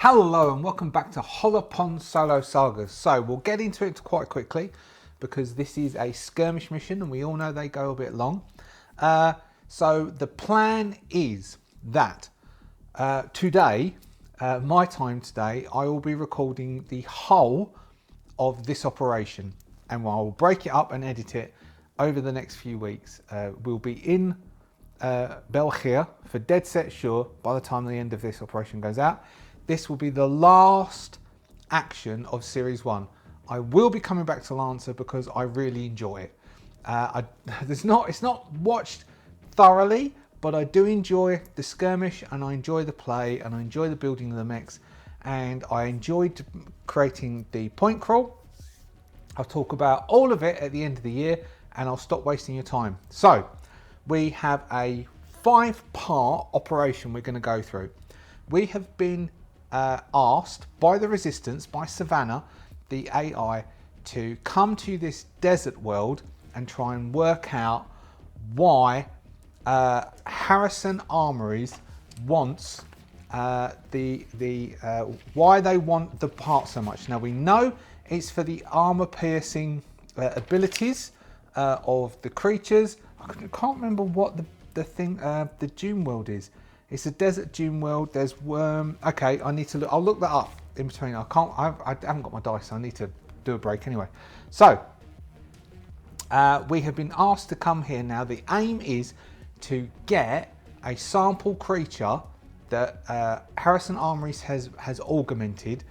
Hello and welcome back to Hollowponds Solo Sagas. So we'll get into it quite quickly because this is a skirmish mission and we all know they go a bit long. So the plan is that today, my time today, I will be recording the whole of this operation and I will break it up and edit it over the next few weeks. We'll be in Belgium for dead set sure by the time the end of this operation goes out. This will be the last action of Series 1. I will be coming back to Lancer because I really enjoy it. It's not watched thoroughly, but I do enjoy the skirmish and I enjoy the play and I enjoy the building of the mechs and I enjoyed creating the point crawl. I'll talk about all of it at the end of the year and I'll stop wasting your time. So we have a 5-part operation we're going to go through. We have been asked by the Resistance, by Savannah, the AI, to come to this desert world and try and work out why Harrison Armories wants why they want the part so much. Now we know it's for the armor piercing abilities of the creatures. I can't remember what the thing the Doom world is. It's a desert Doom world. There's worm. Okay, I need to look. I'll look that up in between. I haven't got my dice. So I need to do a break anyway. So we have been asked to come here now. The aim is to get a sample creature that Harrison Armories has augmented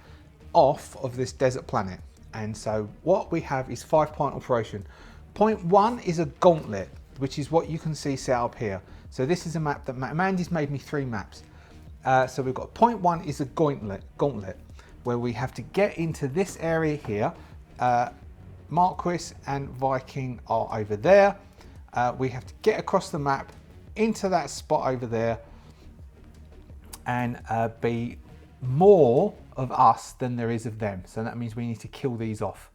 off of this desert planet. And so what we have is 5-point operation. Point 1 is a gauntlet, which is what you can see set up here. So this is a map that Mandy's made me 3 maps. So we've got point 1 is a gauntlet where we have to get into this area here. Marquis and Viking are over there. We have to get across the map into that spot over there and be more of us than there is of them. So that means we need to kill these off.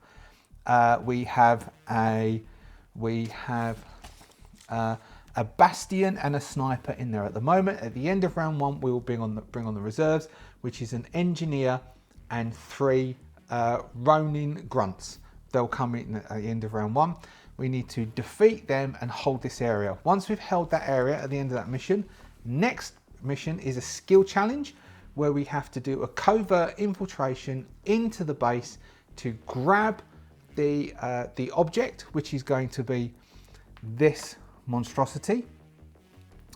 We have a bastion and a sniper in there at the moment. At the end of round 1, we will bring on the reserves, which is an engineer and 3 Ronin grunts. They'll come in at the end of round 1. We need to defeat them and hold this area. Once we've held that area at the end of that mission, next mission is a skill challenge where we have to do a covert infiltration into the base to grab the object, which is going to be this monstrosity,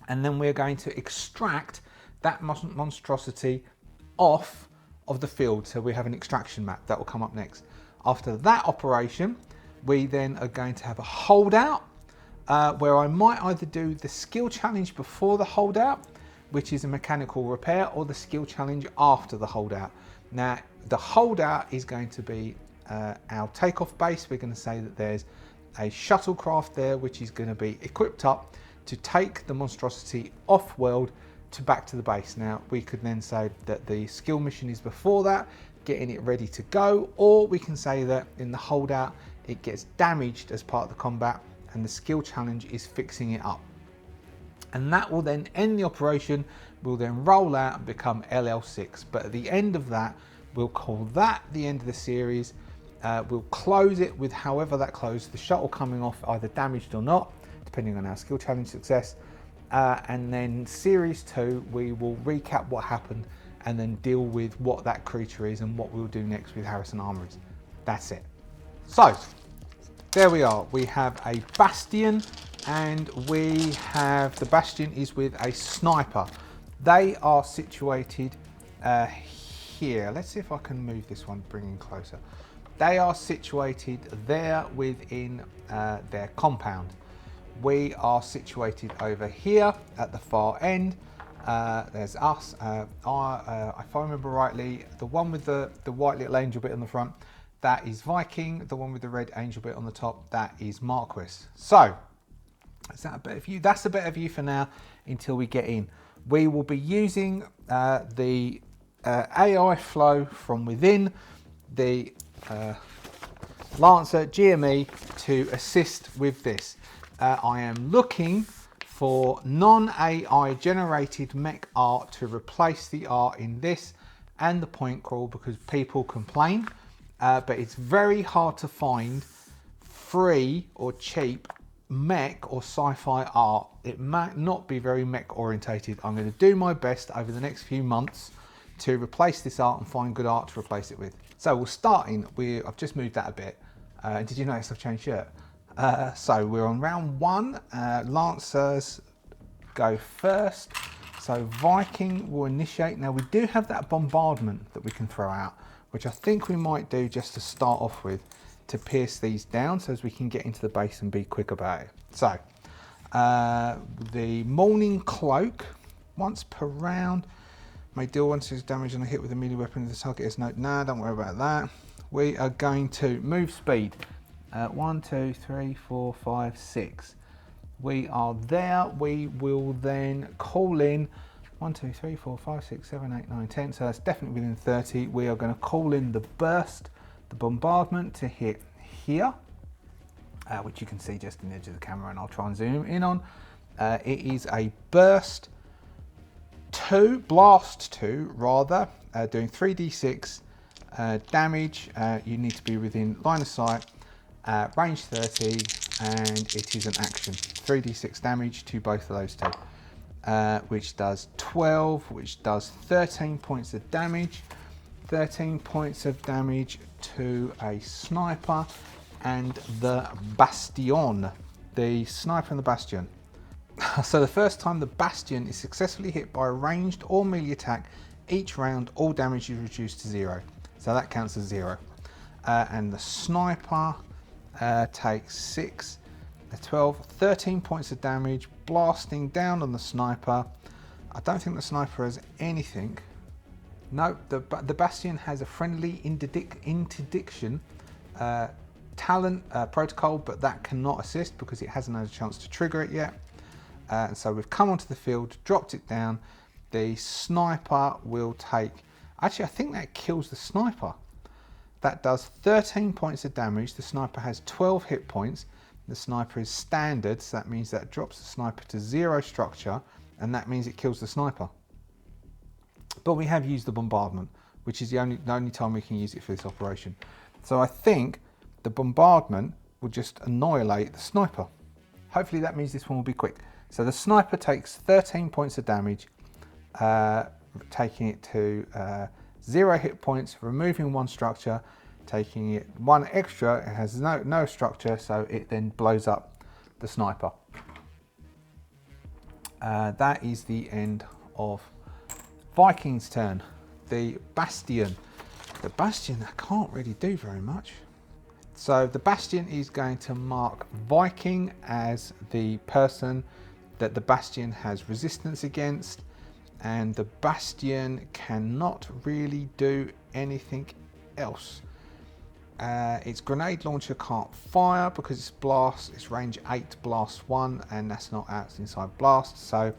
and then we're going to extract that monstrosity off of the field. So we have an extraction map that will come up next. After that operation, we then are going to have a holdout where I might either do the skill challenge before the holdout, which is a mechanical repair, or the skill challenge after the holdout. Now the holdout is going to be our takeoff base. We're going to say that there's a shuttlecraft there which is going to be equipped up to take the monstrosity off world to back to the base. Now we could then say that the skill mission is before that, getting it ready to go, or we can say that in the holdout it gets damaged as part of the combat and the skill challenge is fixing it up. And that will then end the operation. We'll then roll out and become LL6, but at the end of that we'll call that the end of the series. We'll close it with however that closed, the shuttle coming off either damaged or not, depending on our skill challenge success. And then series 2, we will recap what happened and then deal with what that creature is and what we'll do next with Harrison Armories. That's it. So there we are. We have a bastion and we have, the bastion is with a sniper. They are situated here. Let's see if I can move this one, bring in closer. They are situated there within their compound. We are situated over here at the far end. There's us. If I remember rightly, the one with the white little angel bit on the front, that is Viking. The one with the red angel bit on the top, that is Marquis. So, is that a better view? That's a better view for now until we get in. We will be using the AI flow from within the Lancer GME to assist with this. I am looking for non-AI generated mech art to replace the art in this and the point crawl because people complain, but it's very hard to find free or cheap mech or sci-fi art. It might not be very mech orientated. I'm going to do my best over the next few months to replace this art and find good art to replace it with. So we'll start in, I've just moved that a bit. Did you notice I've changed shirt? So we're on round 1. Lancers go first. So Viking will initiate. Now we do have that bombardment that we can throw out, which I think we might do just to start off with, to pierce these down so as we can get into the base and be quick about it. So the Morning Cloak, once per round, may deal 1/6 damage on a hit with a melee weapon if the target is no. Nah, don't worry about that. We are going to move speed. 1, 2, 3, 4, 5, 6. We are there. We will then call in 1, 2, 3, 4, 5, 6, 7, 8, 9, 10. So that's definitely within 30. We are going to call in the burst, the bombardment to hit here, which you can see just in the edge of the camera, and I'll try and zoom in on. It is a burst 2, blast 2 rather, doing 3d6 damage. You need to be within line of sight, range 30, and it is an action. 3d6 damage to both of those two, which does 12, which does 13 points of damage. 13 points of damage to a sniper and the Bastion. The sniper and the Bastion. So the first time the Bastion is successfully hit by a ranged or melee attack, each round all damage is reduced to 0. So that counts as 0. And the sniper takes 6, 12, 13 points of damage, blasting down on the sniper. I don't think the sniper has anything. No, the Bastion has a friendly interdiction talent protocol, but that cannot assist because it hasn't had a chance to trigger it yet. And so we've come onto the field, dropped it down. The sniper will take, actually I think that kills the sniper. That does 13 points of damage. The sniper has 12 hit points. The sniper is standard, so that means that drops the sniper to 0 structure, and that means it kills the sniper. But we have used the bombardment, which is the only time we can use it for this operation. So I think the bombardment will just annihilate the sniper. Hopefully that means this one will be quick. So the sniper takes 13 points of damage, taking it to 0 hit points, removing 1 structure, taking it 1 extra. It has no structure, so it then blows up the sniper. That is the end of Viking's turn. The Bastion. The Bastion can't really do very much. So the Bastion is going to mark Viking as the person that the Bastion has resistance against, and the Bastion cannot really do anything else. Its grenade launcher can't fire because it's blast, it's range 8, blast 1, and that's not out inside blast. So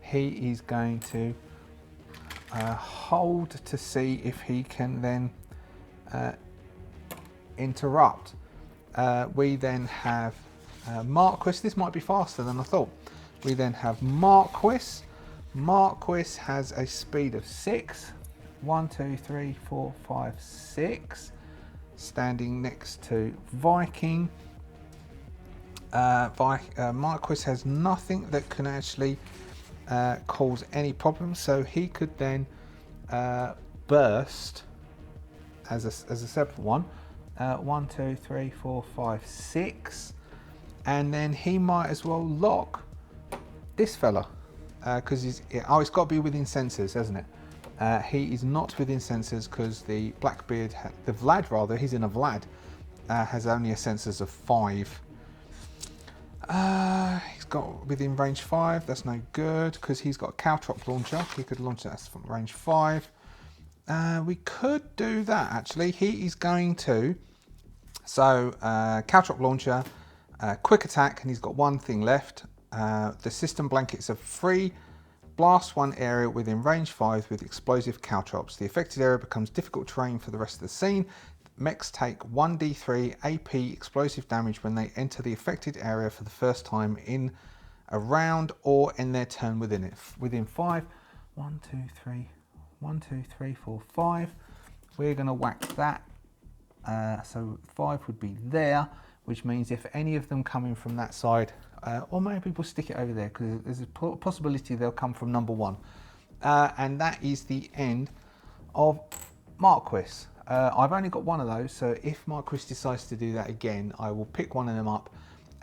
he is going to hold to see if he can then interrupt. We then have Marquis. This might be faster than I thought. We then have Marquis. Marquis has a speed of 6. 1, 2, 3, 4, 5, 6. Standing next to Viking. Marquis has nothing that can actually cause any problems, so he could then burst as a separate one. 1, 2, 3, 4, 5, 6, and then he might as well lock this fella because it's got to be within sensors, hasn't it? He is not within sensors because the Blackbeard, the Vlad rather, he's in a Vlad, has only a sensors of 5. He's got within range 5. That's no good because he's got a Caltrop launcher. He could launch that from range 5. We could do that actually. He is going to, so Caltrop launcher, quick attack, and he's got 1 thing left. The system blankets are free. Blast 1 area within range 5 with explosive caltrops. The affected area becomes difficult terrain for the rest of the scene. Mechs take 1d3 AP explosive damage when they enter the affected area for the first time in a round or in their turn within it. Within 5. 1, 2, 3, 1, 2, 3, 4, 5. We're going to whack that. So 5 would be there, which means if any of them come in from that side, or maybe we'll stick it over there because there's a possibility they'll come from number 1. And that is the end of Marquis. I've only got one of those, so if Marquis decides to do that again, I will pick one of them up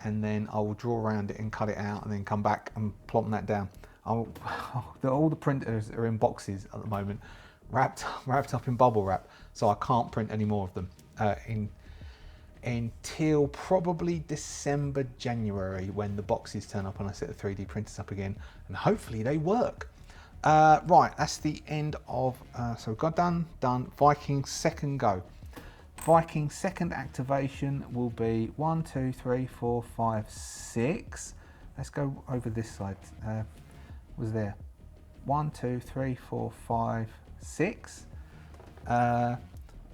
and then I will draw around it and cut it out and then come back and plonk that down. All the printers are in boxes at the moment, wrapped up in bubble wrap, so I can't print any more of them until probably December, January, when the boxes turn up and I set the 3D printers up again, and hopefully they work. Right, that's the end of, so we've got done. Viking second go. Viking second activation will be 1, 2, 3, 4, 5, 6. Let's go over this side. Was there 1, 2, 3, 4, 5, 6.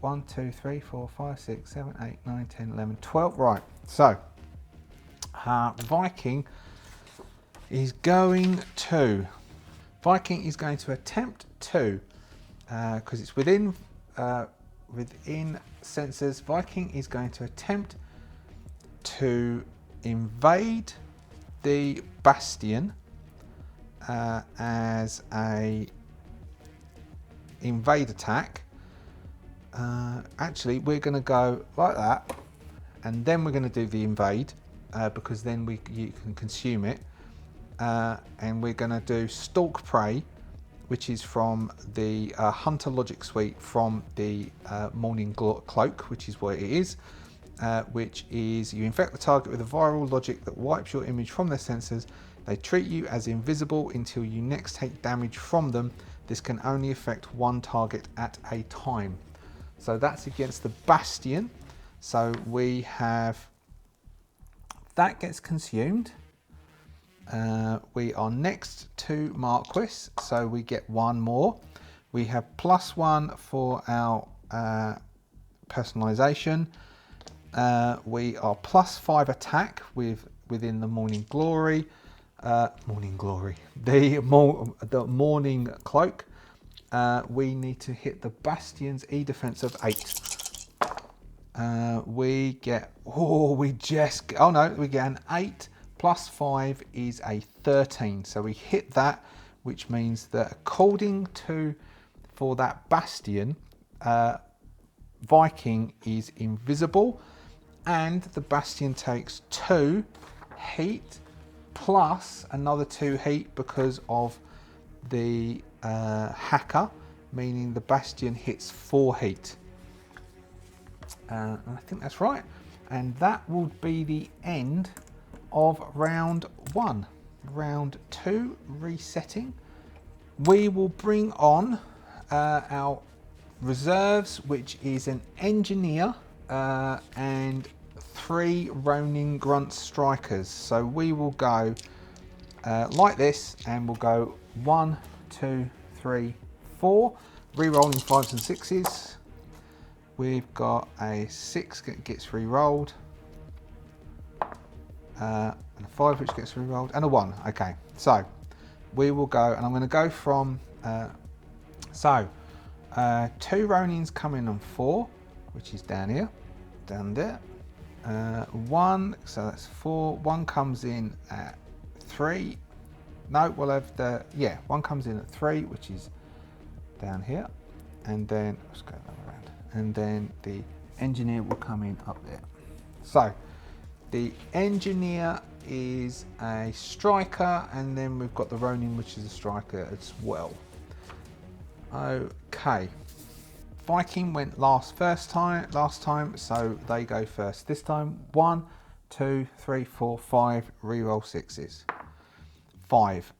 1, 2, 3, 4, 5, 6, 7, 8, 9, 10, 11, 12. Right, so Viking is going to attempt to, because it's within sensors, Viking is going to attempt to invade the bastion as a invade attack. Actually, we're going to go like that, and then we're going to do the invade because then you can consume it. And we're going to do Stalk Prey, which is from the Hunter Logic Suite from the Morning Cloak, which is what it is, which is you infect the target with a viral logic that wipes your image from their sensors. They treat you as invisible until you next take damage from them. This can only affect one target at a time. So that's against the Bastion. So we have, that gets consumed. We are next to Marquis, so we get one more. We have +1 for our personalization. We are +5 attack within the Morning Glory. The Morning Cloak. We need to hit the Bastion's E defense of 8. We get an 8 +5 is a 13, so we hit that, which means that according to, for that Bastion, Viking is invisible, and the Bastion takes 2 heat plus another 2 heat because of the hacker, meaning the Bastion hits 4 heat. And I think that's right, and that would be the end of round 1. Round 2, resetting. We will bring on our reserves, which is an engineer and 3 Ronin Grunt strikers. So we will go like this, and we'll go 1, 2, 3, 4, re-rolling 5s and 6s. We've got a 6 that gets re-rolled. And a 5 which gets re-rolled, and a 1. Okay, so we will go, and I'm going to go from 2 Ronins come in on 4, which is down here, down there. 1, so that's 4. 1 comes in at 3. No, we'll have the, 1 comes in at 3, which is down here, and then let's go that way around, and then the engineer will come in up there. So the engineer is a striker, and then we've got the Ronin, which is a striker as well. Okay, Viking went last time, so they go first this time. 1, 2, 3, 4, 5, re-roll 6s. 5.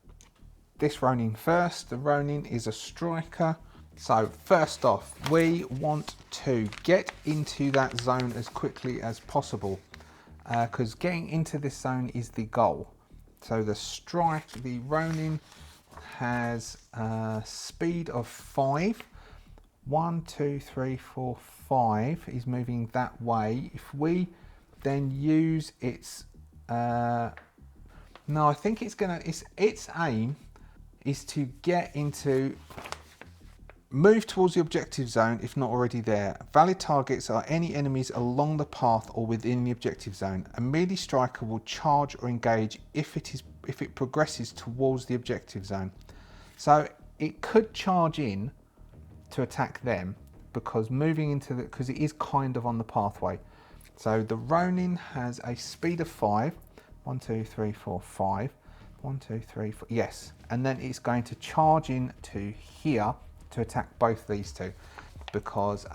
This Ronin first. The Ronin is a striker. So first off, we want to get into that zone as quickly as possible, because getting into this zone is the goal. So the Ronin has speed of 5. 1, 2, 3, 4, 5. He's moving that way. If we then use its no, I think it's gonna. Its aim is to get into Move towards the objective zone if not already there. Valid targets are any enemies along the path or within the objective zone. A melee striker will charge or engage if it progresses towards the objective zone. So it could charge in to attack them because because it is kind of on the pathway. So the Ronin has a speed of 5. 1, 2, 3, 4, 5. 1, 2, 3, 4. Yes, and then it's going to charge in to here to attack both these two because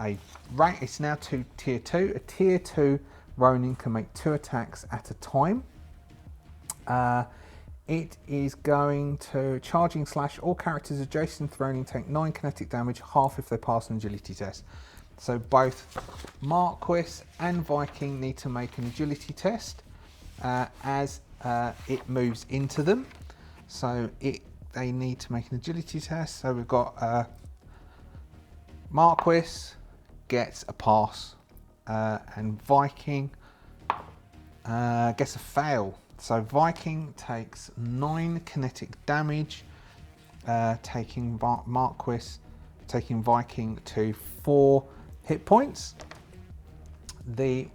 it's now tier 2. A tier 2 Ronin can make 2 attacks at a time. It is going to charging slash. All characters adjacent to Ronin take 9 kinetic damage, half if they pass an agility test. So both Marquis and Viking need to make an agility test as it moves into them. So they need to make an agility test. So we've got Marquis gets a pass and Viking gets a fail. So Viking takes 9 kinetic damage, taking Viking to 4 hit points. The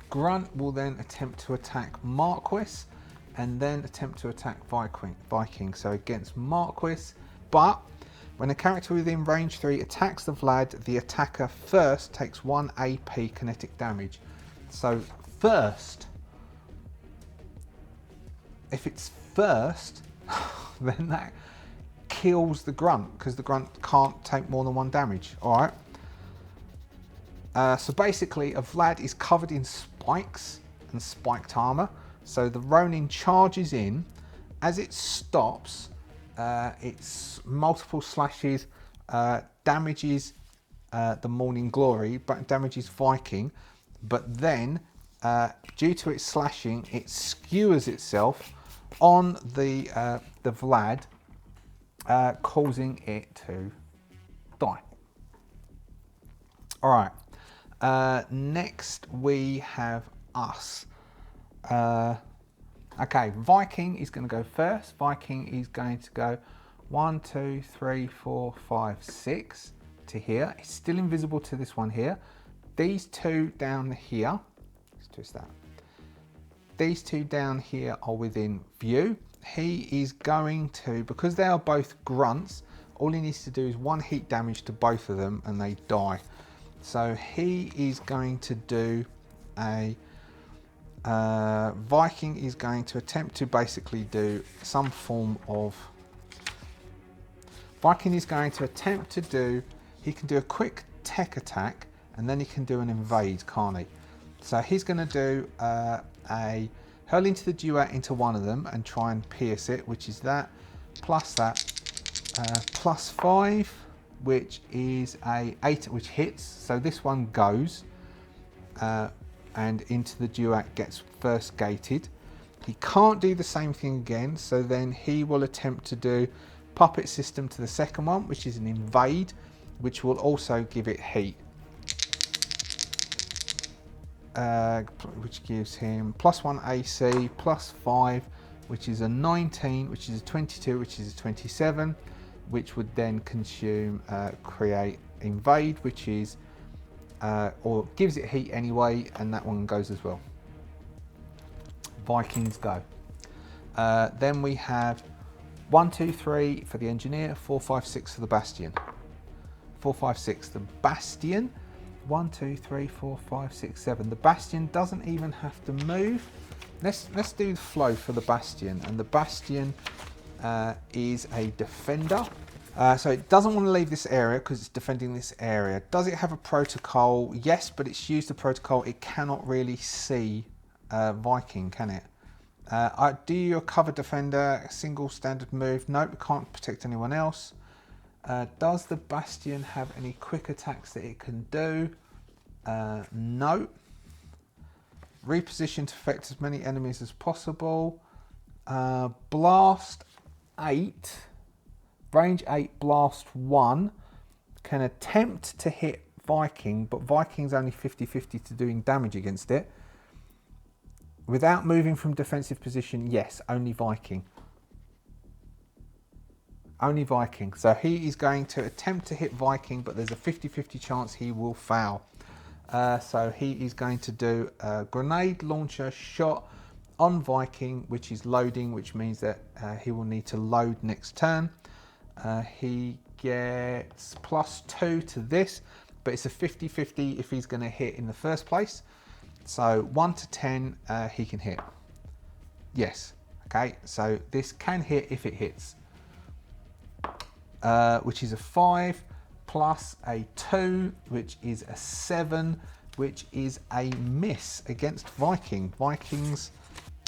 grunt will then attempt to attack Marquis and then attempt to attack Viking. So against Marquis, but when a character within range 3 attacks the Vlad, the attacker first takes 1 AP kinetic damage. So first, if it's first, then that kills the grunt because the grunt can't take more than 1 damage. All right. So basically, a Vlad is covered in spikes and spiked armor. So the Ronin charges in. As it stops, its multiple slashes damages the Morning Glory, but damages Viking. But then, due to its slashing, it skewers itself on the Vlad, causing it to die. All right. Next we have us. Okay, Viking is going to go first. Viking is going to go 1, 2, 3, 4, 5, 6 to here. It's still invisible to this one here. These two down here. Let's twist that. These two down here are within view. He is going to, because they are both grunts, all he needs to do is 1 heat damage to both of them and they die. So he is going to do a Viking is going to attempt to basically do some form of Viking is going to attempt to do, he can do a quick tech attack and then he can do an invade, can't he? So he's going to do a hurl into the duet into one of them and try and pierce it, which is that, plus 5, which is a 8, which hits. So this one goes and into the duet gets first gated. He can't do the same thing again, so then he will attempt to do puppet system to the second one, which is an invade, which will also give it heat. Which gives him +1 AC, +5, which is a 19, which is a 22, which is a 27, which would then consume, create invade, which is, or gives it heat anyway, and that one goes as well. Vikings go. Then we have 1, 2, 3 for the engineer, 4, 5, 6 for the bastion. 4, 5, 6, the bastion. 1, 2, 3, 4, 5, 6, 7. The bastion doesn't even have to move. Let's do the flow for the bastion, and the bastion is a defender. So it doesn't want to leave this area because it's defending this area. Does it have a protocol? Yes, but it's used the protocol. It cannot really see Viking, can it? Do your cover defender, single standard move? Nope, it can't protect anyone else. Does the bastion have any quick attacks that it can do? No. Reposition to affect as many enemies as possible. Blast 8, range 8, blast 1 can attempt to hit Viking, but Viking's only 50-50 to doing damage against it. Without moving from defensive position, yes, only Viking. Only Viking. So he is going to attempt to hit Viking, but there's a 50-50 chance he will fail. So he is going to do a grenade launcher shot on Viking, which is loading, which means that he will need to load next turn. He gets +2 to this, but it's a 50-50 if he's going to hit in the first place. So 1 to 10, he can hit. Yes. Okay, so this can hit if it hits. Which is a 5 plus a 2, which is a 7, which is a miss against Viking. Viking's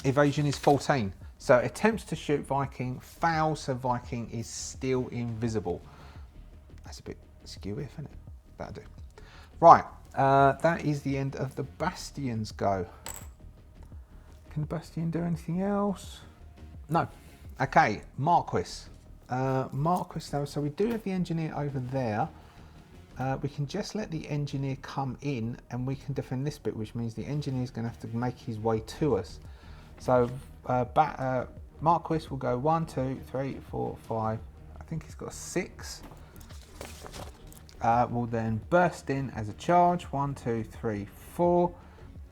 evasion is 14. So attempts to shoot Viking, fails, so Viking is still invisible. That's a bit skewy, isn't it? That'll do. Right, that is the end of the Bastion's go. Can the Bastion do anything else? No. Okay, Marquis. Marquis though, so we do have the engineer over there. We can just let the engineer come in and we can defend this bit, which means the engineer is going to have to make his way to us. So Marquis will go 1, 2, 3, 4, 5. I think he's got a 6. Will then burst in as a charge. 1, 2, 3, 4.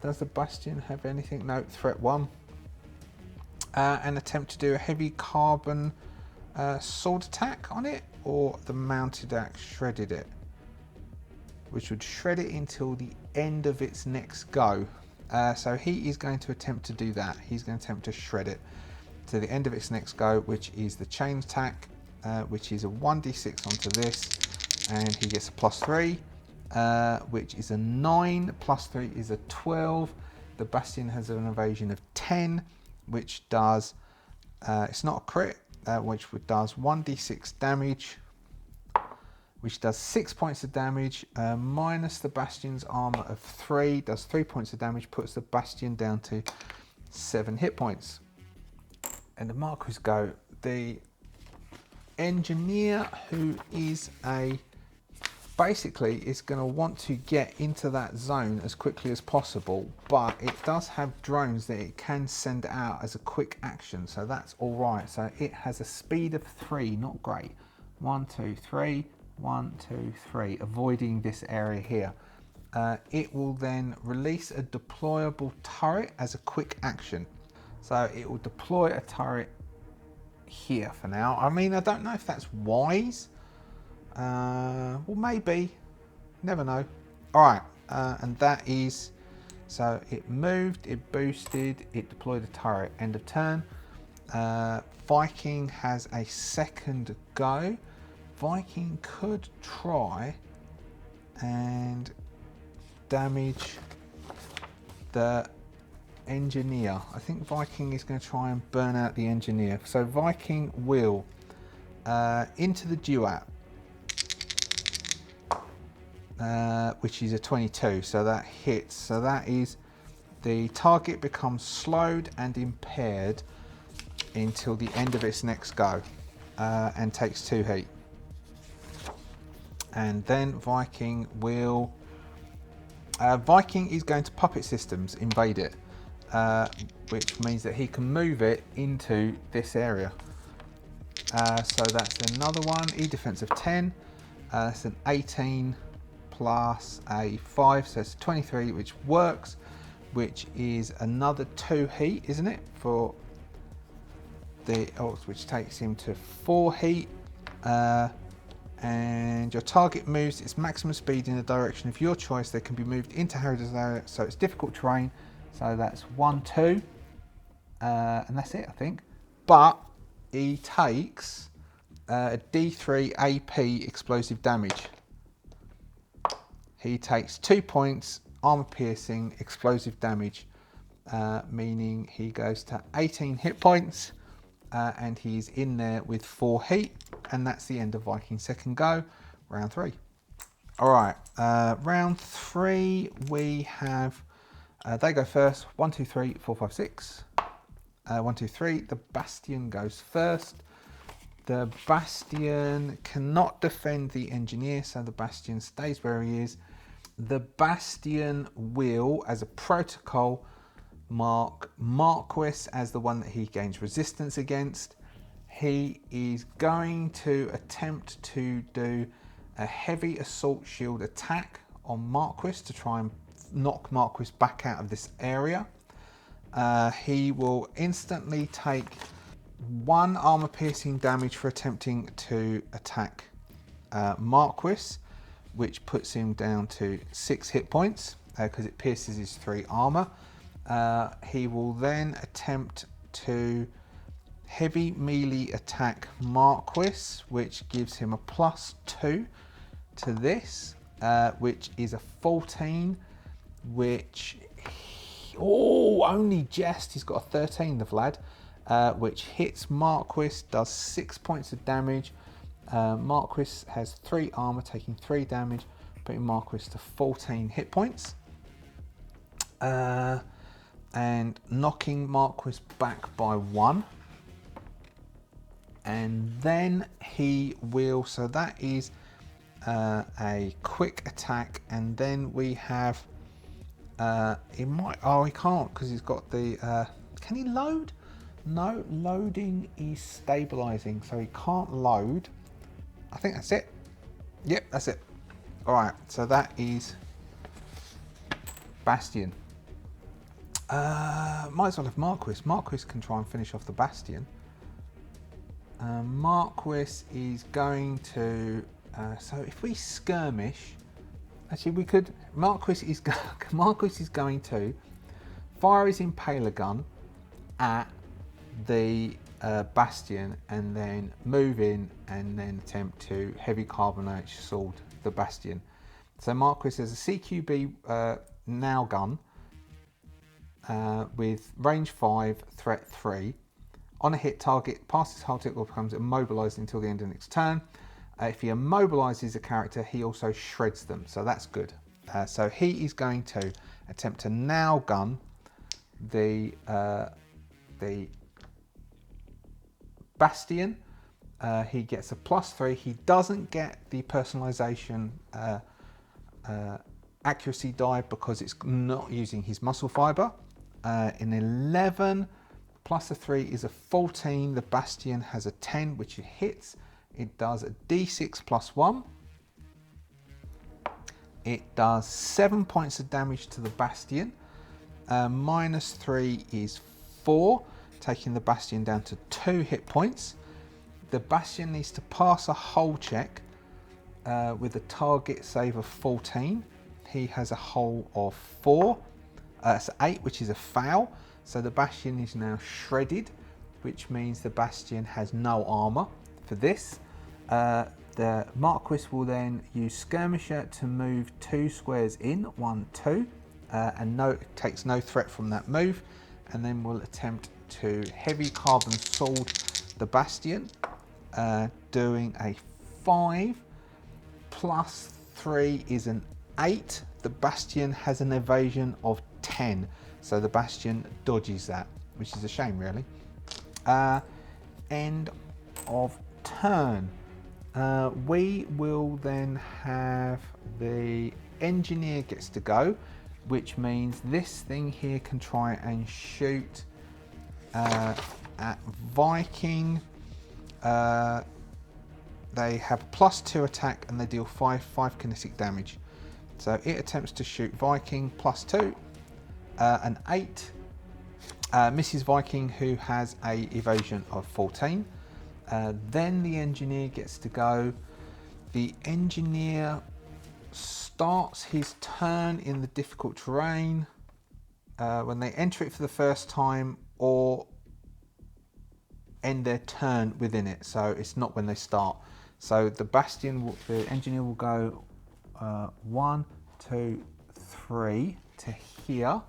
Does the Bastion have anything? No, threat 1. And attempt to do a heavy carbon sword attack on it, or the mounted axe shredded it, which would shred it until the end of its next go. So he is going to attempt to do that. He's going to attempt to shred it to the end of its next go, which is the chain attack, which is a 1d6 onto this, and he gets a +3, which is a 9, +3 is a 12. The Bastion has an evasion of 10, which does, it's not a crit, which does 1d6 damage, which does 6 points of damage, minus the Bastion's armor of 3, does 3 points of damage, puts the Bastion down to 7 hit points. And the Marquis go. The engineer, who is basically is going to want to get into that zone as quickly as possible, but it does have drones that it can send out as a quick action, so that's all right. So it has a speed of 3, not great. 1, 2, 3, 1, 2, 3, avoiding this area here. It will then release a deployable turret as a quick action. So it will deploy a turret here for now. I mean, I don't know if that's wise. Well, maybe. Never know. All right, and that is, so it moved, it boosted, it deployed a turret. End of turn. Viking has a second go. Viking could try and damage the engineer. I think Viking is going to try and burn out the engineer. So Viking will into the duat, which is a 22, so that hits. So that is, the target becomes slowed and impaired until the end of its next go, and takes 2 heat. And then Viking will, Viking is going to puppet systems invade it, which means that he can move it into this area. So that's another one. E-defense of 10. That's an 18 plus a 5, so it's 23, which works, which is another 2 heat, isn't it? For the which takes him to 4 heat. And your target moves its maximum speed in the direction of your choice. They can be moved into Harry's area, so it's difficult terrain. So that's 1, 2, and that's it, I think. But he takes a D3 AP explosive damage. He takes 2 points armor piercing explosive damage, meaning he goes to 18 hit points, and he's in there with 4 heat. And that's the end of Viking's second go, round 3. All right, round 3, we have, they go first, 1, 2, 3, 4, 5, 6. 1, 2, 3, the Bastion goes first. The Bastion cannot defend the engineer, so the Bastion stays where he is. The Bastion will, as a protocol, mark Marquis as the one that he gains resistance against. he is going to attempt to do a heavy assault shield attack on Marquis to try and knock Marquis back out of this area. He will instantly take 1 armor piercing damage for attempting to attack Marquis, which puts him down to 6 hit points because it pierces his 3 armor. He will then attempt to heavy melee attack Marquis, which gives him a +2 to this, which is a 14, which, only just, he's got a 13, the Vlad, which hits Marquis, does 6 points of damage. Marquis has 3 armor, taking 3 damage, putting Marquis to 14 hit points. And knocking Marquis back by 1. And then he will, so that is a quick attack, and then we have, he can't because he's got the, can he load? No, loading is stabilizing, so he can't load. I think that's it. Yep, that's it. All right, so that is Bastion. Might as well have Marquis. Marquis can try and finish off the Bastion. Marquis is going to, so if we skirmish, actually we could, Marquis is going to fire his impaler gun at the Bastion and then move in and then attempt to heavy carbonate sword the Bastion. So Marquis has a CQB now gun with range 5, threat 3. On a hit, target passes hull tick or becomes immobilized until the end of the next turn. If he immobilizes a character, he also shreds them, so that's good. So he is going to attempt to now gun the Bastion. He gets a +3. He doesn't get the personalization accuracy die because it's not using his muscle fiber. In 11 plus a 3 is a 14. The Bastion has a 10, which it hits. It does a d6 plus 1. It does 7 points of damage to the Bastion. -3 is 4, taking the Bastion down to 2 hit points. The Bastion needs to pass a hull check with a target save of 14. He has a hull of 4. It's 8, which is a foul. So the Bastion is now shredded, which means the Bastion has no armor for this. The Marquis will then use Skirmisher to move 2 squares in, 1, 2, and takes no threat from that move, and then will attempt to heavy carbon sword the Bastion, doing a 5 plus 3 is an 8. The Bastion has an evasion of 10, so the Bastion dodges that, which is a shame really. End of turn. We will then have the engineer gets to go, which means this thing here can try and shoot at Viking. They have a +2 attack and they deal 5 kinetic damage. So it attempts to shoot Viking, +2, an 8. Misses Viking, who has a evasion of 14. Then the engineer gets to go. The engineer starts his turn in the difficult terrain when they enter it for the first time, or end their turn within it. So it's not when they start. So the engineer will go 1, 2, 3 to here.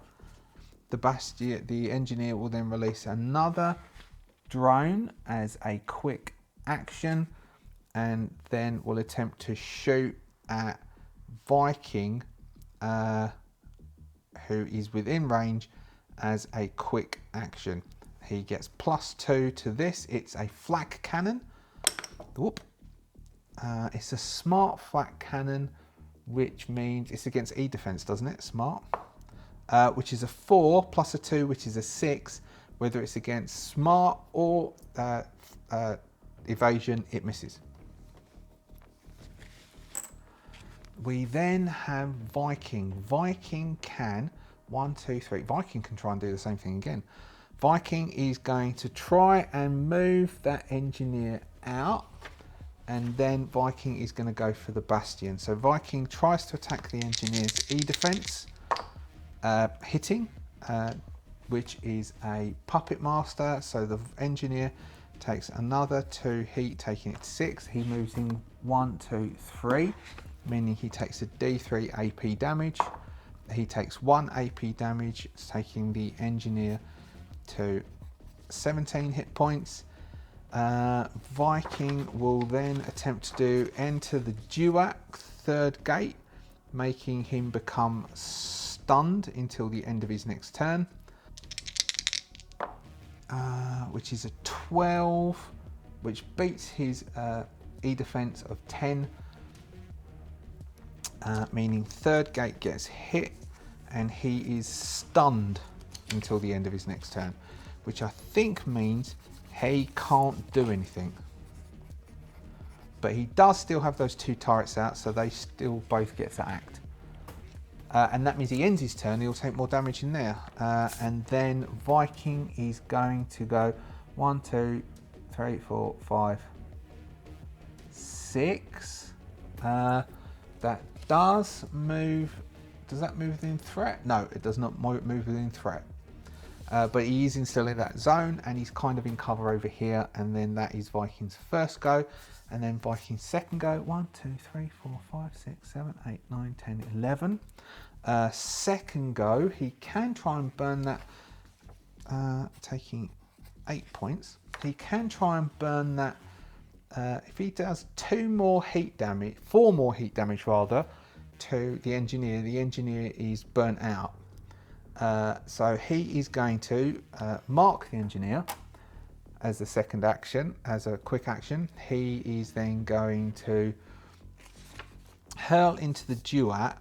The engineer will then release another drone as a quick action, and then will attempt to shoot at Viking, who is within range, as a quick action. He gets +2 to this. It's a flak cannon. Whoop. It's a smart flak cannon, which means it's against E defense, doesn't it? Smart. Which is a 4 plus a 2, which is a 6. Whether it's against smart or evasion, it misses. We then have Viking. Viking can, 1, 2, 3. Viking can try and do the same thing again. Viking is going to try and move that engineer out, and then Viking is going to go for the bastion. So Viking tries to attack the engineer's E defense, hitting, which is a puppet master. So the engineer takes another 2 heat, taking it to 6. He moves in 1, 2, 3, meaning he takes a D3 AP damage. He takes 1 AP damage, taking the engineer to 17 hit points. Viking will then attempt to enter the Duat 3rd gate, making him become stunned until the end of his next turn, which is a 12, which beats his E defense of 10, meaning 3rd gate gets hit and he is stunned until the end of his next turn, which I think means he can't do anything. But he does still have those 2 turrets out, so they still both get to act. And that means he ends his turn, he'll take more damage in there. And then Viking is going to go 1, 2, 3, 4, 5, 6. That does move. Does that move within threat? No, it does not move within threat. But he is still in that zone, and he's kind of in cover over here. And then that is Viking's first go, and then Viking's second go. 1, 2, 3, 4, 5, 6, 7, 8, 9, 10, 11. Second go, he can try and burn that, taking 8 points. He can try and burn that. If he does 4 more heat damage rather, to the engineer is burnt out. So he is going to mark the engineer as the second action, as a quick action. He is then going to hurl into the Duat.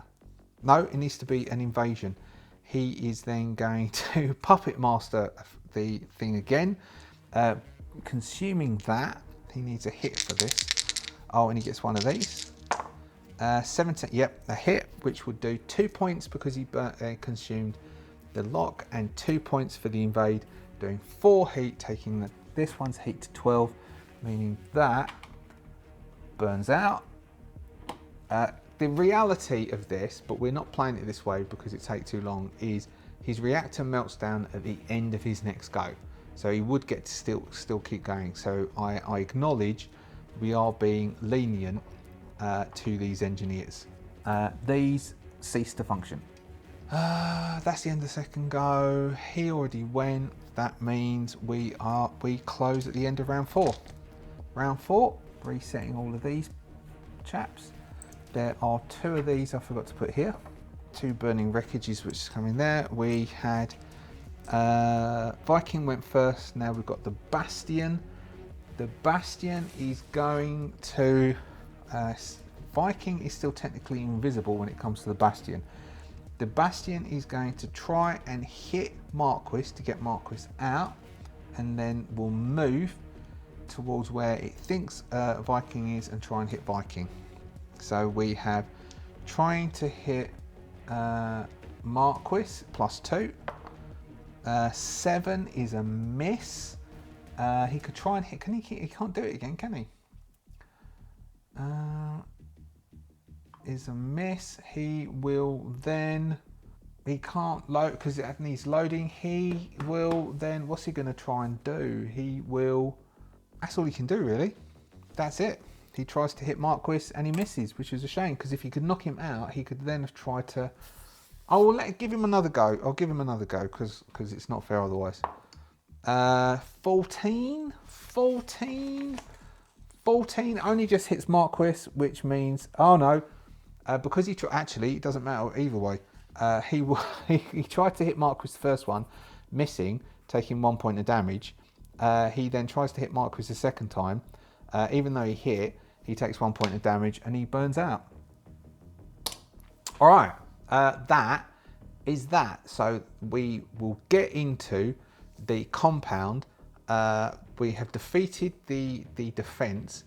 No, it needs to be an invasion. He is then going to puppet master the thing again, consuming that. He needs a hit for this. Oh, and he gets one of these. 17, yep, a hit, which would do 2 points because he consumed the lock, and 2 points for the invade, doing 4 heat, taking this one's heat to 12, meaning that burns out. The reality of this, but we're not playing it this way because it takes too long, is his reactor melts down at the end of his next go. So he would get to still keep going. So I acknowledge we are being lenient to these engineers. These cease to function. That's the end of the second go. He already went. That means we close at the end of round 4. Round 4, resetting all of these chaps. There are 2 of these I forgot to put here. 2 burning wreckages which is coming there. We had Viking went first. Now we've got the Bastion. The Bastion is going to Viking is still technically invisible when it comes to the Bastion. The Bastion is going to try and hit Marquis to get Marquis out, and then will move towards where it thinks Viking is and try and hit Viking. So we have trying to hit Marquis +2. 7 is a miss. He could try and hit. Can he? He can't do it again, can he? Is a miss. He will then. He can't load because it needs loading. He will then. What's he going to try and do? He will. That's all he can do, really. That's it. He tries to hit Marquis and he misses, which is a shame because if he could knock him out, he could then have tried to. I will give him another go. I'll give him another go because it's not fair otherwise. 14 only just hits Marquis, which means because he actually it doesn't matter either way. He tried to hit Marquis the first one, missing, taking 1 point of damage. He then tries to hit Marquis the second time. Even though he hit, he takes 1 point of damage and he burns out. All right, that is that. So we will get into the compound. We have defeated the defense.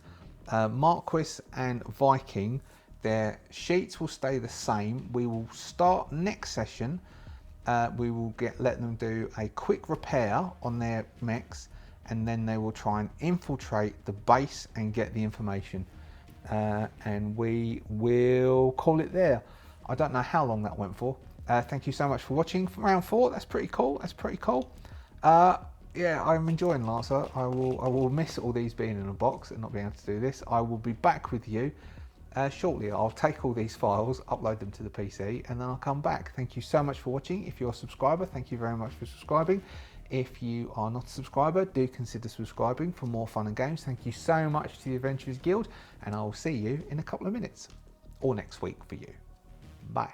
Marquis and Viking, their sheets will stay the same. We will start next session. We will let them do a quick repair on their mechs, and then they will try and infiltrate the base and get the information. And we will call it there. I don't know how long that went for. Thank you so much for watching round 4. That's pretty cool. That's pretty cool. Yeah, I'm enjoying Lancer. I will miss all these being in a box and not being able to do this. I will be back with you shortly. I'll take all these files, upload them to the PC, and then I'll come back. Thank you so much for watching. If you're a subscriber, thank you very much for subscribing. If you are not a subscriber, do consider subscribing for more fun and games. Thank you so much to the Adventurers Guild, and I will see you in a couple of minutes or next week for you. Bye.